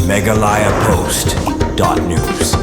megalayapost.news.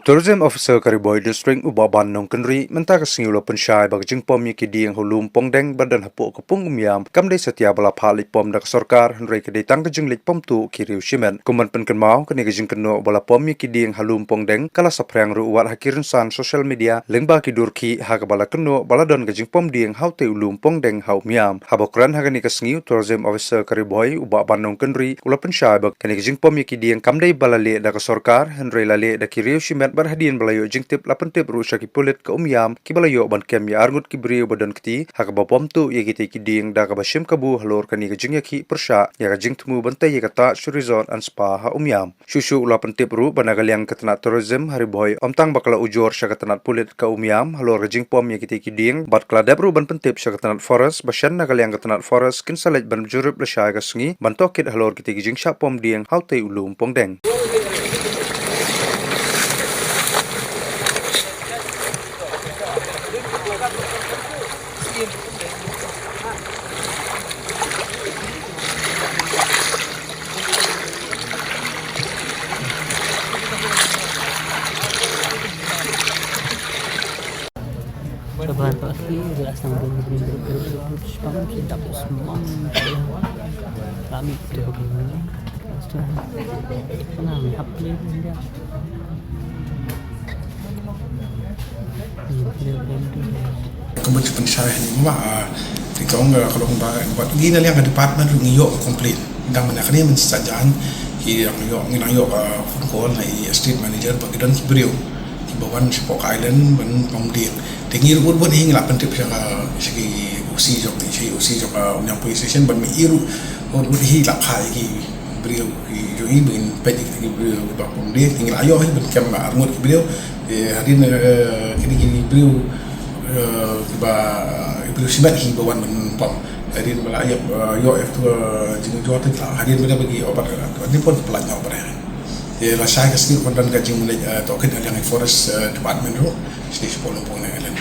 Tourism Officer Kariboy District Ubaban nong Kenri menta kasingula pensyai bag jingpom yaki dieng hulum pongdeng badan hapo kapung umiam kamdai setia bala phali pom dak sarkar henrei kedai tang kajing lik pom tu kiriu simen kuman penken mau kani kajing keno bala pom yaki dieng halum pongdeng kala saprang ru wat hakirin san social media lengba ki durki ha bala keno bala don kajing pom dieng haute ulum pongdeng hau miam habokran hagani kasingiu Tourism Officer Kariboy Ubaban nong Kenri ula pensyai bag kani kajing pom yaki dieng kamdai bala le dak sarkar henrei lale dak kiriu berhadian balayo jingtip lapentip rusya ki pulit ke umiam ki balayo ban kem ya arngut ki brio badan kti hak bapom tu ye kiti ki ding da ka bashim kabu halor kani ka jing ki persya ya ka jing temu bantai ye kata resort and spa ha umiam shushu lapentip ru banagaliang ketenat tourism hariboy omtang bakala ujor sya ketenat pulit ke umiam halor ka jing pom ye kiti ki ding bat kala debru ban pentip sya ketenat forest basyan nagaliang ketenat forest kin salet ban jurup lesya ka sngi ban tokit halor kiti ki jing sya pom ding haute ulum pongdeng. Sebulan pasti jelas nanggung bangun tidak semua kami itu bagaimana senang happy dia kebetulan saya ini mah kalau buat gini yang department ngiyok komplit dan mana kini mensajaan yang ngiyok phone street manager bagi dan beliau di bawah Sepok Island ban pemdieng tinggi buat hingga lah pentip segi usi jok yang police station ban miru buat hingga kai ki beliau jo ibin pedik ki beliau ba pemdieng tinggi ayo ban kem armut beliau hadin kini beliau beliau sibat hi bawan ban pom hadin bala ayap yo itu jing jo tu hadin beliau bagi obat ni pun pelajang obat la saya kesini kontan kajing mulai token yang forest department tu sini sepuluh pun yang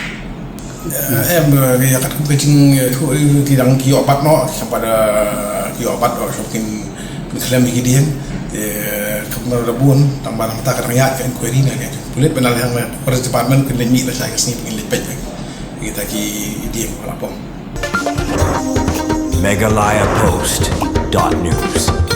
ya kat kajing tu tidak kio obat no sampai ada kio obat or shopping misalnya begini kemudian rabun tambah mata kadang ya ke inquiry ni boleh benar yang forest department kena mi la saya kesini pengen lepet kita ki dia lapor megalayapost.news.